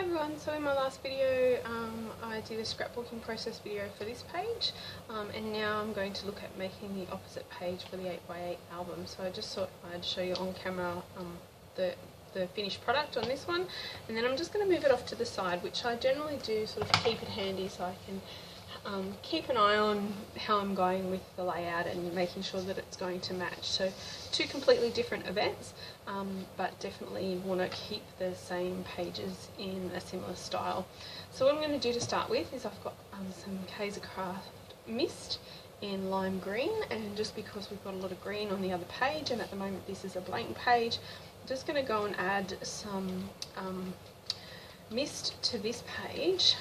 everyone, so in my last video I did a scrapbooking process video for this page, and now I'm going to look at making the opposite page for the 8x8 album. So I just thought I'd show you on camera the finished product on this one, and then I'm just going to move it off to the side, which I generally do sort of keep it handy so I can keep an eye on how I'm going with the layout and making sure that it's going to match. So two completely different events, but definitely want to keep the same pages in a similar style. So what I'm going to do to start with is I've got some Kaiser Craft Mist in lime green, and just because we've got a lot of green on the other page and at the moment this is a blank page, I'm just going to go and add some mist to this page.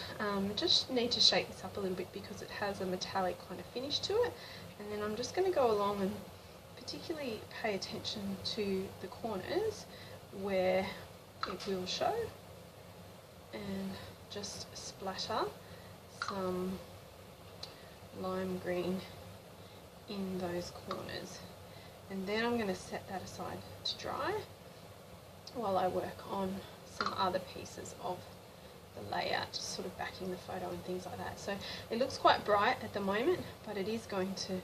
Just need to shake this up a little bit because it has a metallic kind of finish to it, and then I'm just going to go along and particularly pay attention to the corners where it will show and just splatter some lime green in those corners, and then I'm going to set that aside to dry while I work on some other pieces of the layout, just sort of backing the photo and things like that. So it looks quite bright at the moment, but it is going to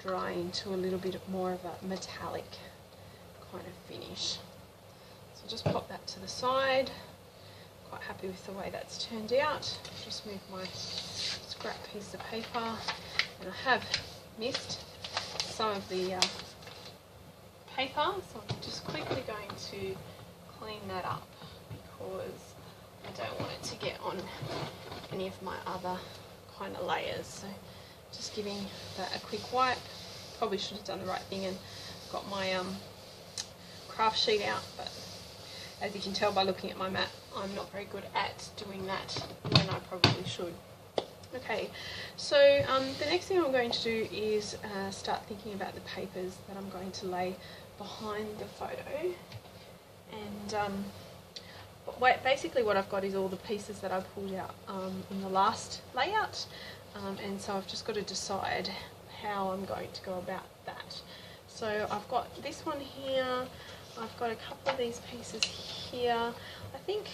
dry into a little bit more of a metallic kind of finish. So just pop that to the side. Quite happy with the way that's turned out. Just move my scrap piece of paper, and I have missed some of the paper, so I'm just quickly going to clean that up because I don't want it to get on any of my other kind of layers. So just giving that a quick wipe. Probably should have done the right thing and got my craft sheet out, but as you can tell by looking at my mat, I'm not very good at doing that when I probably should. Okay, so the next thing I'm going to do is start thinking about the papers that I'm going to lay behind the photo. And basically what I've got is all the pieces that I pulled out in the last layout, and so I've just got to decide how I'm going to go about that. So I've got this one here, I've got a couple of these pieces here. I think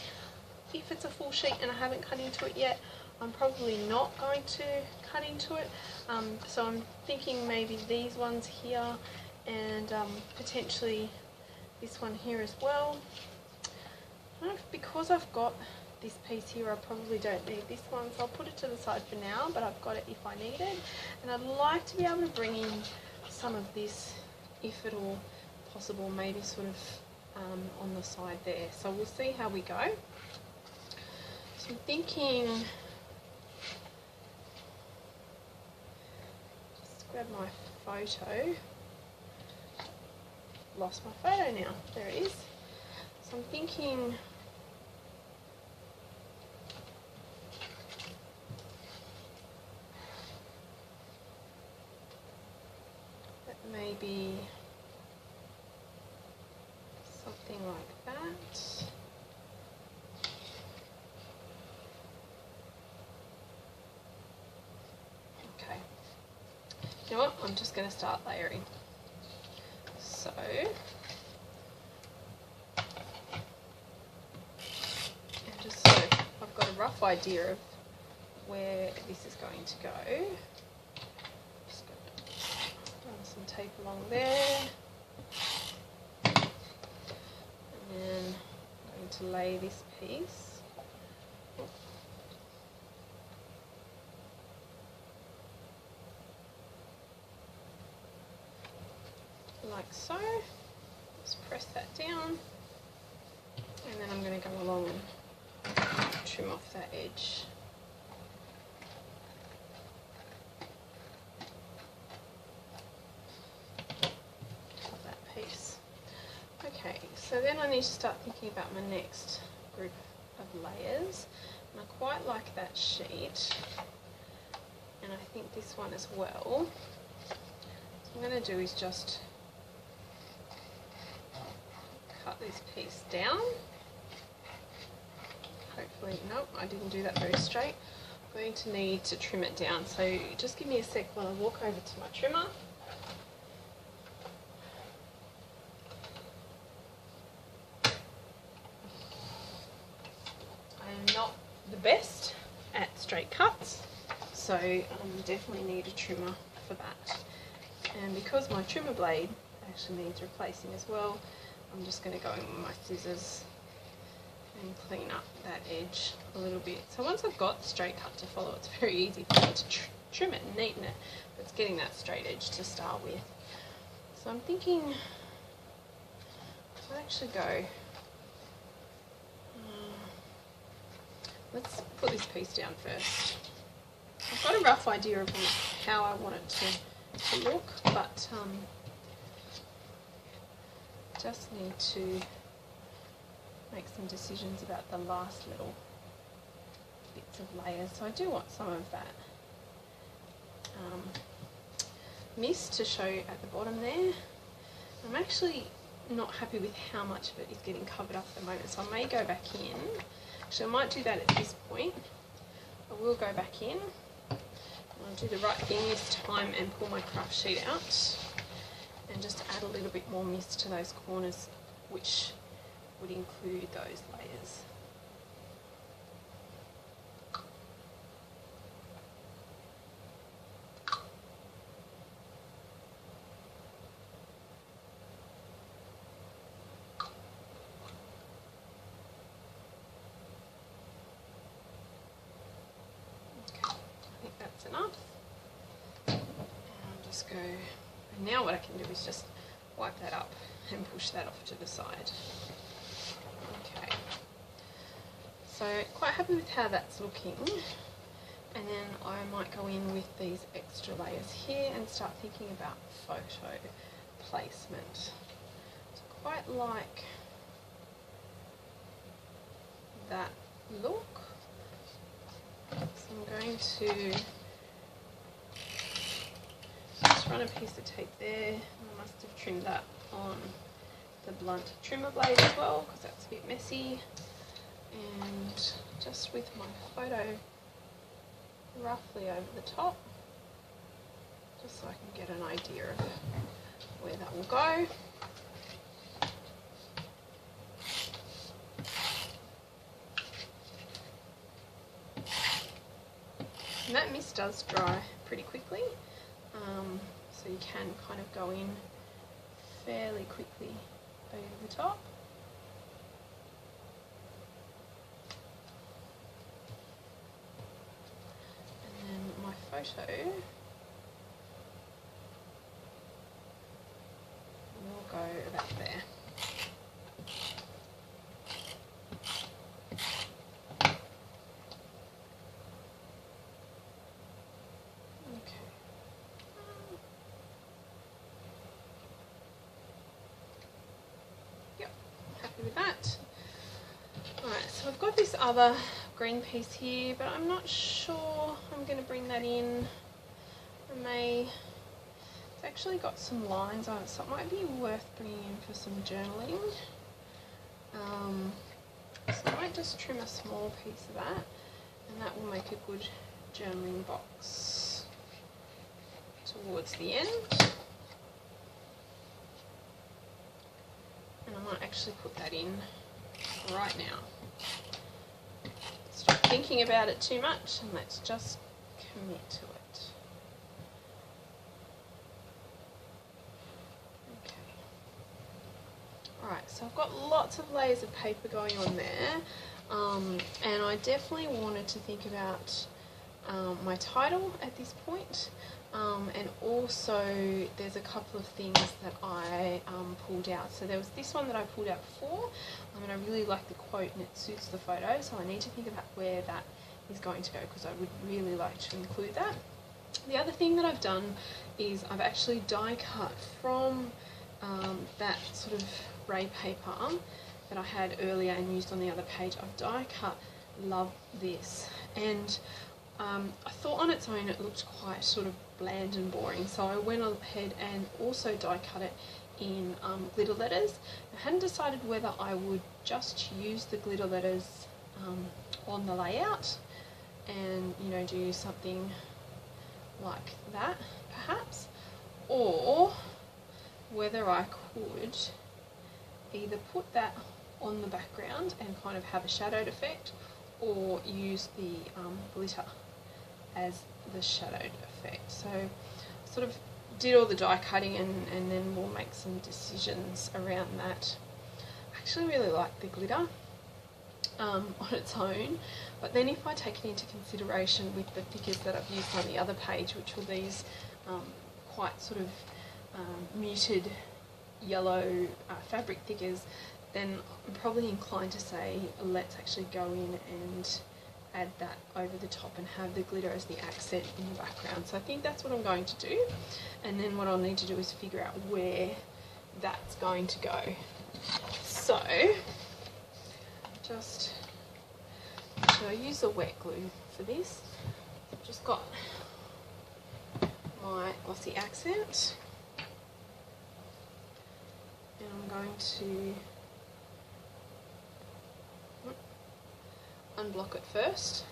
if it's a full sheet and I haven't cut into it yet, I'm probably not going to cut into it, so I'm thinking maybe these ones here and potentially this one here as well. I don't know, because I've got this piece here, I probably don't need this one, so I'll put it to the side for now, but I've got it if I need it. And I'd like to be able to bring in some of this, if at all possible, maybe sort of on the side there. So we'll see how we go. So I'm thinking, just grab my photo. Lost my photo now. There it is. So I'm thinking that maybe something like that. Okay. You know what? I'm just going to start layering. So just so I've got a rough idea of where this is going to go. Just going to run some tape along there, and then I'm going to lay this piece. Like so. Just press that down, and then I'm going to go along and trim off that edge. Of that piece. Okay, so then I need to start thinking about my next group of layers, and I quite like that sheet, and I think this one as well. So what I'm going to do is just cut this piece down. Hopefully, nope, I didn't do that very straight. I'm going to need to trim it down, so just give me a sec while I walk over to my trimmer. the best at straight cuts, so definitely need a trimmer for that. And because my trimmer blade actually needs replacing as well, I'm just going to go in with my scissors and clean up that edge a little bit. So once I've got the straight cut to follow, it's very easy for me to trim it and neaten it, but it's getting that straight edge to start with. So I'm thinking I'll actually go, let's put this piece down first. I've got a rough idea of how I want it to look, but just need to make some decisions about the last little bits of layers. So I do want some of that mist to show at the bottom there. I'm actually not happy with how much of it is getting covered up at the moment, so I may go back in. Actually, I might do that at this point. I will go back in. I'll do the right thing this time and pull my craft sheet out and just add a little bit more mist to those corners, which would include those layers. Enough. And I'll just go, and now what I can do is just wipe that up and push that off to the side. Okay, so quite happy with how that's looking, and then I might go in with these extra layers here and start thinking about photo placement. It's quite like that look, so I'm going to run a piece of tape there. I must have trimmed that on the blunt trimmer blade as well, because that's a bit messy. And just with my photo roughly over the top, just so I can get an idea of where that will go. And that mist does dry pretty quickly. So you can kind of go in fairly quickly over the top. And then my photo will go about there. With that. Alright, so I've got this other green piece here, but I'm not sure I'm going to bring that in. It's actually got some lines on it, so it might be worth bringing in for some journaling. So I might just trim a small piece of that, and that will make a good journaling box towards the end. And I might actually put that in right now. Stop thinking about it too much and let's just commit to it. Okay. Alright, so I've got lots of layers of paper going on there, and I definitely wanted to think about my title at this point. And also there's a couple of things that I pulled out. So there was this one that I pulled out before, and I really like the quote and it suits the photo, so I need to think about where that is going to go, because I would really like to include that. The other thing that I've done is I've actually die cut from that sort of grey paper that I had earlier and used on the other page. I've die cut Love This, and I thought on its own it looked quite sort of bland and boring, so I went ahead and also die cut it in glitter letters. I hadn't decided whether I would just use the glitter letters on the layout and, you know, do something like that perhaps, or whether I could either put that on the background and kind of have a shadowed effect, or use the glitter as the shadowed effect. So sort of did all the die cutting and then we'll make some decisions around that. I actually really like the glitter on its own, but then if I take it into consideration with the thickers that I've used on the other page, which were these quite sort of muted yellow fabric thickers, then I'm probably inclined to say let's actually go in and add that over the top and have the glitter as the accent in the background. So I think that's what I'm going to do, and then what I'll need to do is figure out where that's going to go. So I use the wet glue for this. I've just got my glossy accent, and I'm going to unblock it first.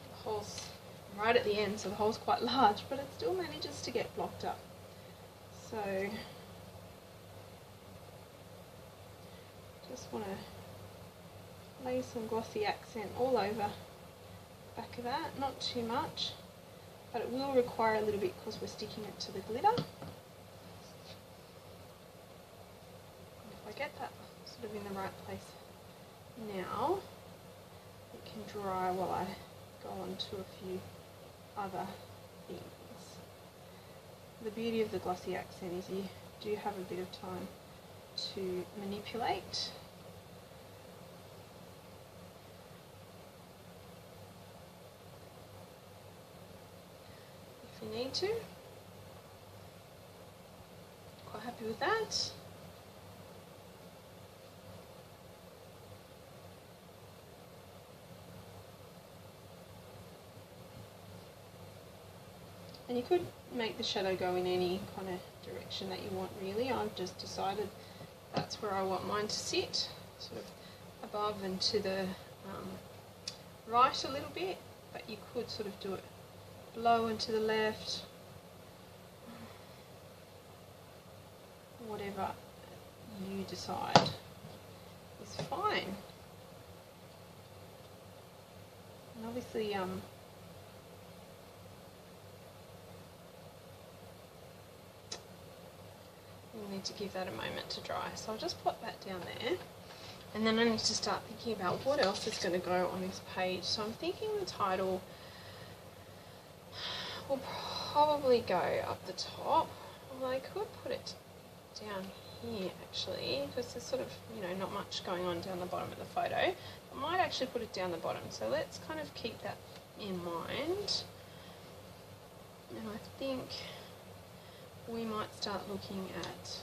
The hole's right at the end, so the hole's quite large, but it still manages to get blocked up. So just want to lay some glossy accent all over the back of that, not too much, but it will require a little bit because we're sticking it to the glitter. Get that sort of in the right place now. It can dry while I go on to a few other things. The beauty of the glossy accent is you do have a bit of time to manipulate. If you need to. Quite happy with that. And you could make the shadow go in any kind of direction that you want, really. I've just decided that's where I want mine to sit, sort of above and to the right a little bit, but you could sort of do it below and to the left, whatever you decide is fine. And obviously we'll need to give that a moment to dry. So I'll just put that down there. And then I need to start thinking about what else is going to go on this page. So I'm thinking the title will probably go up the top. Although I could put it down here actually, because there's sort of, you know, not much going on down the bottom of the photo. I might actually put it down the bottom. So let's kind of keep that in mind. And I think we might start looking at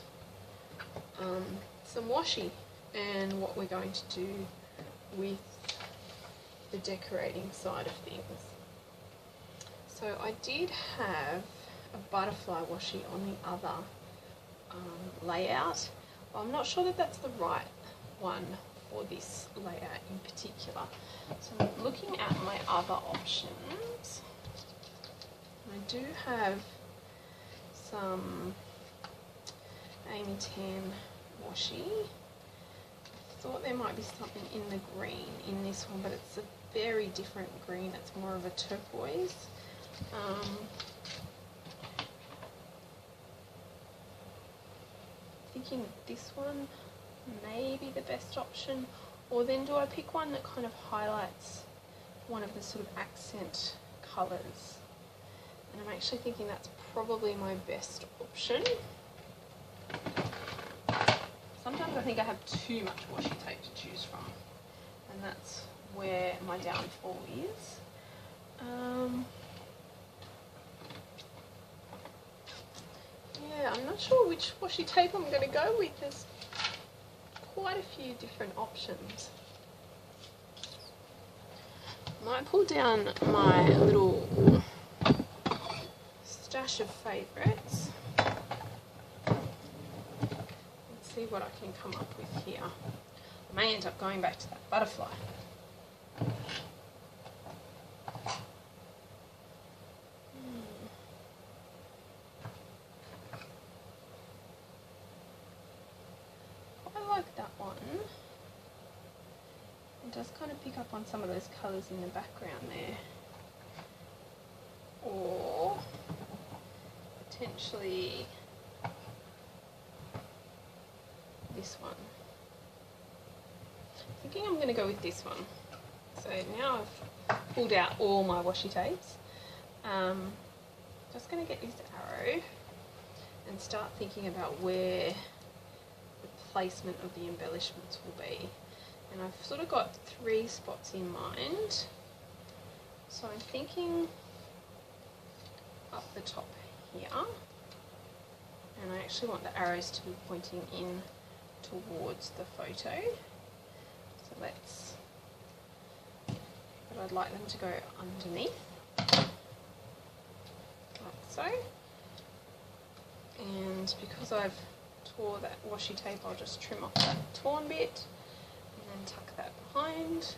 some washi and what we're going to do with the decorating side of things. So I did have a butterfly washi on the other layout. I'm not sure that that's the right one for this layout in particular. So I'm looking at my other options. I do have some Amy Tan washi. I thought there might be something in the green in this one, but it's a very different green. It's more of a turquoise. Thinking this one may be the best option, or then do I pick one that kind of highlights one of the sort of accent colours? And I'm actually thinking that's probably my best option. Sometimes I think I have too much washi tape to choose from, and that's where my downfall is. Yeah, I'm not sure which washi tape I'm going to go with. There's quite a few different options. Might pull down my little stash of favourites. Let's see what I can come up with here. I may end up going back to that butterfly. it does kind of pick up on some of those colours in the background there. Or potentially this one. I'm thinking I'm going to go with this one. So now I've pulled out all my washi tapes. Just going to get this arrow and start thinking about where the placement of the embellishments will be. And I've sort of got 3 spots in mind. So I'm thinking up the top here, and I actually want the arrows to be pointing in towards the photo. So let's, but I'd like them to go underneath, like so. And because I've tore that washi tape, I'll just trim off that torn bit and then tuck that behind,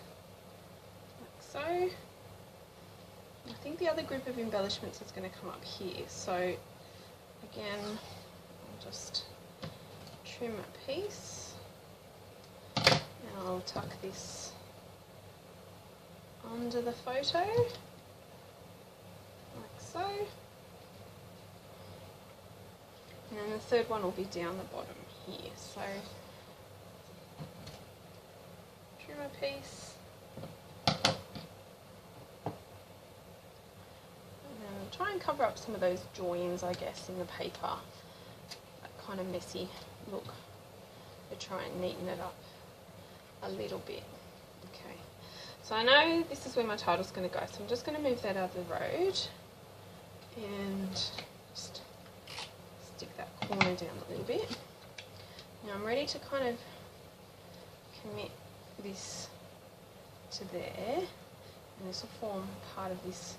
like so. I think the other group of embellishments is going to come up here, so again I'll just trim a piece and I'll tuck this under the photo, like so, and then the third one will be down the bottom here, so trim a piece. Try and cover up some of those joins, I guess, in the paper, that kind of messy look, to try and neaten it up a little bit. Okay, so I know this is where my title's going to go, so I'm just going to move that out of the road and just stick that corner down a little bit. Now I'm ready to kind of commit this to there, and this will form part of this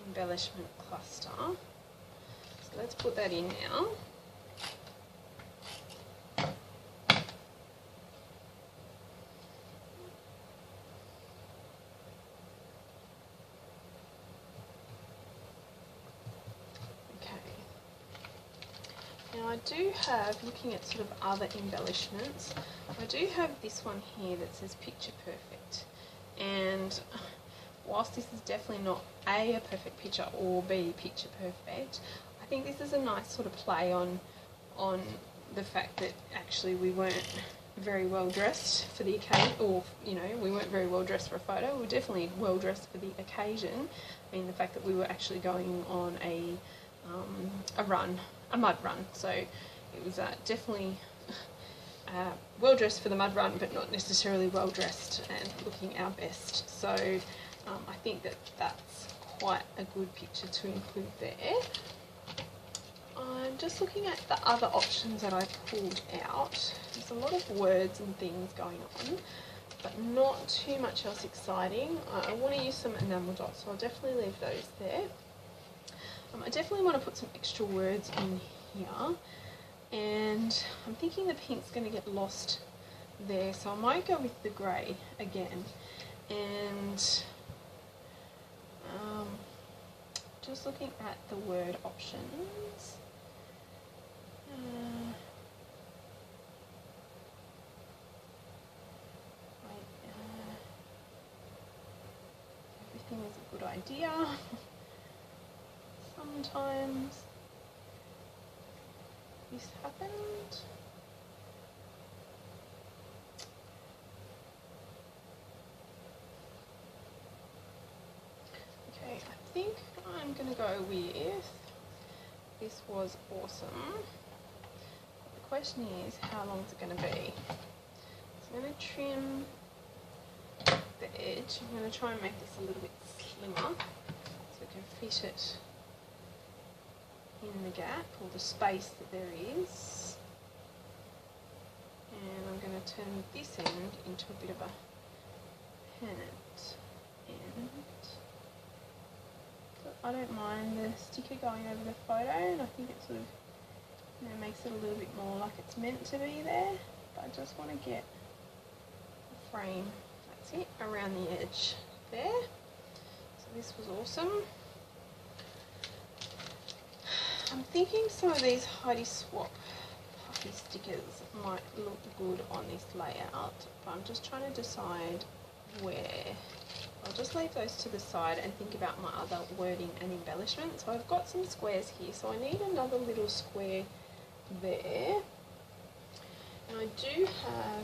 embellishment cluster. So let's put that in now. Okay. Now I do have, looking at sort of other embellishments, I do have this one here that says Picture Perfect, and whilst this is definitely not a perfect picture or B, picture perfect, I think this is a nice sort of play on the fact that actually we weren't very well dressed for the occasion, or you know, we weren't very well dressed for a photo. We were definitely well dressed for the occasion. I mean, the fact that we were actually going on a mud run, so it was definitely well dressed for the mud run, but not necessarily well dressed and looking our best. So I think that that's quite a good picture to include there. I'm just looking at the other options that I pulled out. There's a lot of words and things going on, but not too much else exciting. I want to use some enamel dots, so I'll definitely leave those there. I definitely want to put some extra words in here, and I'm thinking the pink's going to get lost there, so I might go with the grey again. And just looking at the word options, everything is a good idea. Sometimes this happened. Okay, I think I'm going to go with This Was Awesome. The question is, how long is it going to be? So I'm going to trim the edge. I'm going to try and make this a little bit slimmer so I can fit it in the gap, or the space that there is. And I'm going to turn this end into a bit of a pennant end. I don't mind the sticker going over the photo, and I think it sort of, you know, makes it a little bit more like it's meant to be there, but I just want to get a frame, that's it, around the edge there. So this was awesome. I'm thinking some of these Heidi Swap puffy stickers might look good on this layout, but I'm just trying to decide where. I'll just leave those to the side and think about my other wording and embellishment. So I've got some squares here, so I need another little square there. And I do have,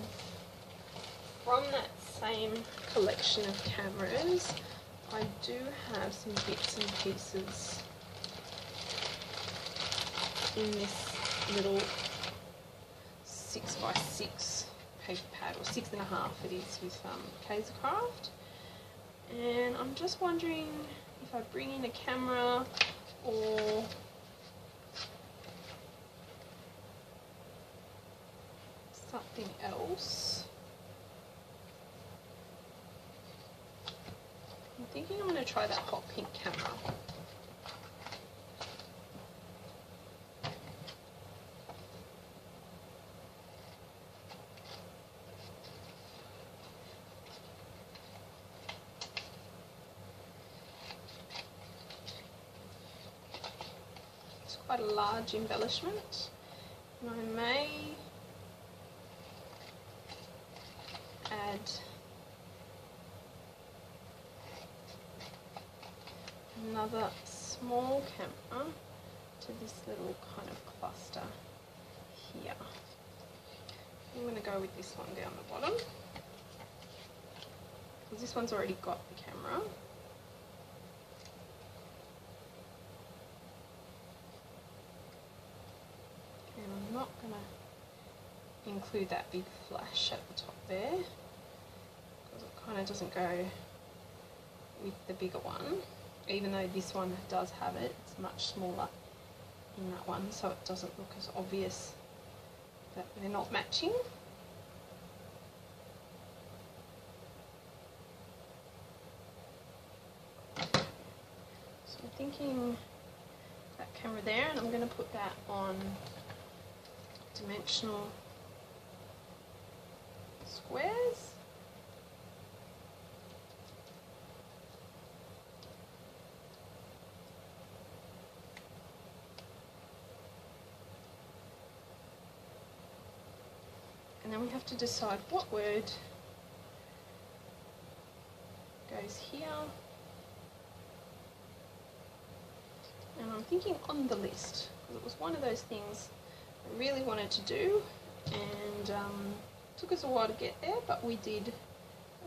from that same collection of cameras, I do have some bits and pieces in this little 6x6 paper pad, or 6.5 it is, with Kaisercraft. And I'm just wondering if I bring in a camera or something else. I'm thinking I'm going to try that hot pink camera. Quite a large embellishment, and I may add another small camera to this little kind of cluster here. I'm going to go with this one down the bottom because this one's already got the camera. Not going to include that big flash at the top there because it kind of doesn't go with the bigger one, even though this one does have it. It's much smaller in that one, so it doesn't look as obvious that they're not matching. So I'm thinking that camera there, and I'm going to put that on dimensional squares. And then we have to decide what word goes here. And I'm thinking on the list, because it was one of those things I really wanted to do, and took us a while to get there, but we did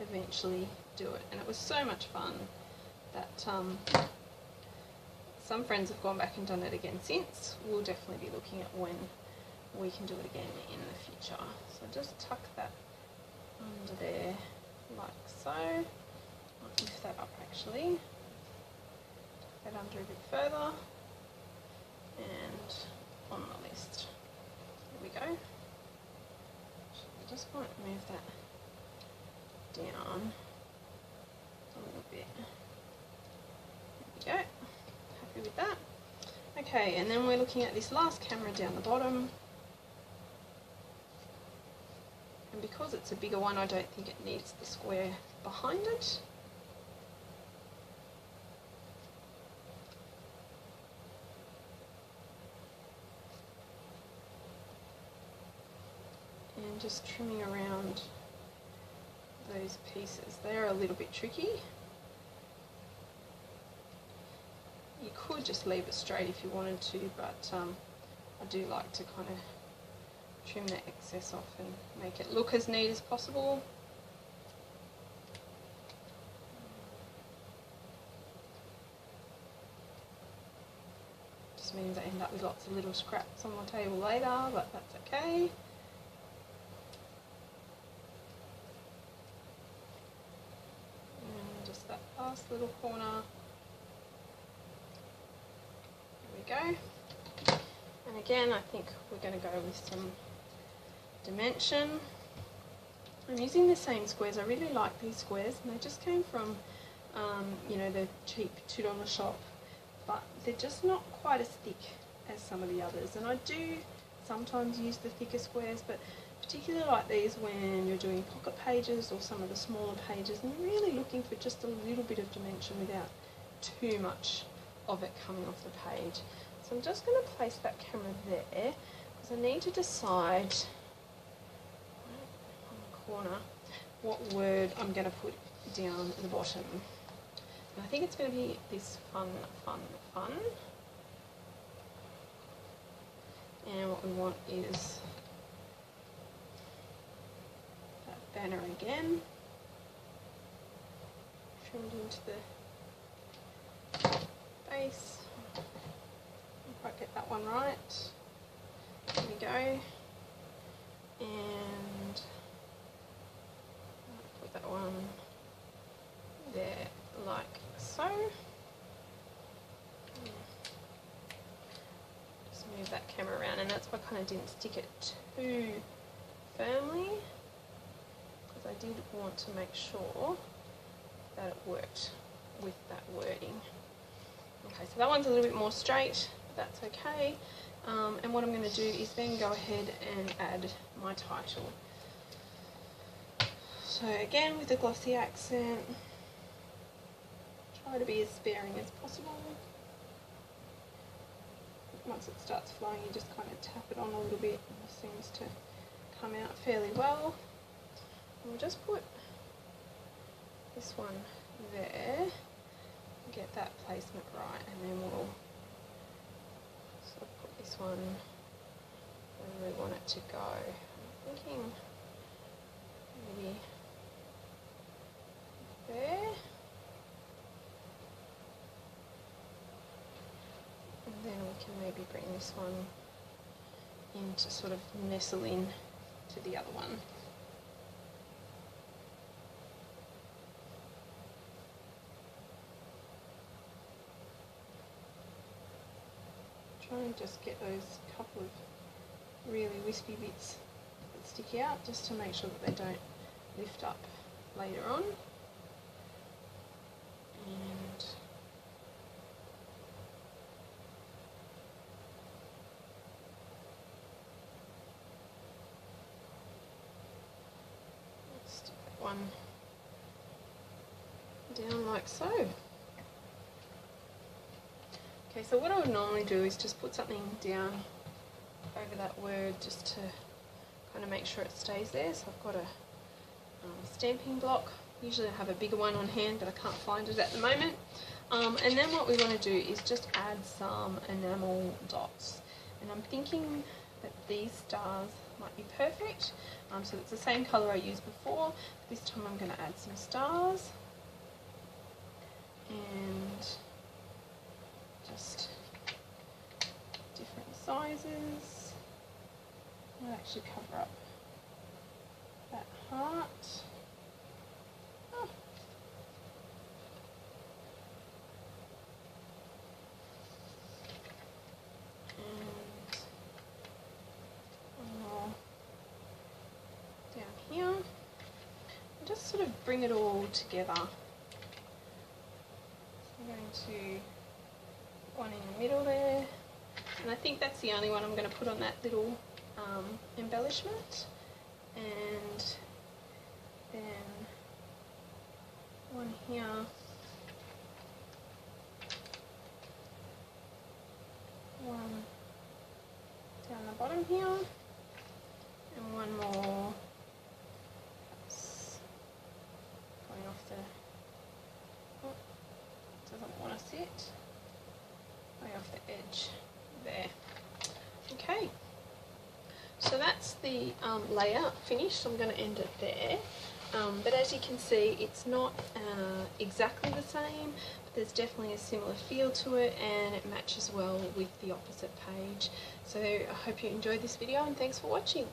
eventually do it, and it was so much fun that some friends have gone back and done it again since. We'll definitely be looking at when we can do it again in the future. So just tuck that under there like so. I'll lift that up actually, tuck that under a bit further, and on the list. There we go. So I just want to move that down a little bit. There we go. Happy with that. Okay, and then we're looking at this last camera down the bottom. And because it's a bigger one, I don't think it needs the square behind it. And just trimming around those pieces. They're a little bit tricky. You could just leave it straight if you wanted to, but I do like to kind of trim the excess off and make it look as neat as possible. Just means I end up with lots of little scraps on my table later, but that's okay. And just that last little corner. There we go. And again, I think we're going to go with some dimension. I'm using the same squares. I really like these squares, and they just came from you know, the cheap $2 shop, but they're just not quite as thick as some of the others. And I do sometimes use the thicker squares, but particularly like these when you're doing pocket pages or some of the smaller pages, and you're really looking for just a little bit of dimension without too much of it coming off the page. So I'm just going to place that camera there, because because I need to decide on the corner what word I'm going to put down at the bottom. And I think it's going to be this fun. And what we want is that banner again, trimmed into the base. If I get that one right, there we go. And I'll put that one there like so. Just move that camera around, and that's why I kind of didn't stick it too firmly, because I did want to make sure that it worked with that wording. Okay, so that one's a little bit more straight, but that's okay. And what I'm going to do is then go ahead and add my title. So again, with a glossy accent, try to be as sparing as possible. Once it starts flowing, you just kind of tap it on a little bit, and it seems to come out fairly well. And we'll just put this one there, get that placement right, and then we'll sort of put this one where we want it to go. I'm thinking maybe there. And then we can maybe bring this one in to sort of nestle in to the other one. Try and just get those couple of really wispy bits that stick out, just to make sure that they don't lift up later on. And let's stick that one down like so. Okay, so what I would normally do is just put something down over that word just to kind of make sure it stays there. So I've got a stamping block. Usually I have a bigger one on hand, but I can't find it at the moment. And then what we want to do is just add some enamel dots. And I'm thinking that these stars might be perfect. So it's the same colour I used before. This time I'm going to add some stars. And just different sizes. I'll actually cover up that heart. Oh. And one more down here. And just sort of bring it all together. So I'm going to one in the middle there, and I think that's the only one I'm going to put on that little embellishment, and then one here, one down the bottom here, and one more that's going off the, oh, doesn't want to sit. Way off the edge there. Okay, so that's the layer finished. I'm going to end it there. But as you can see, it's not exactly the same, but there's definitely a similar feel to it, and it matches well with the opposite page. So I hope you enjoyed this video, and thanks for watching.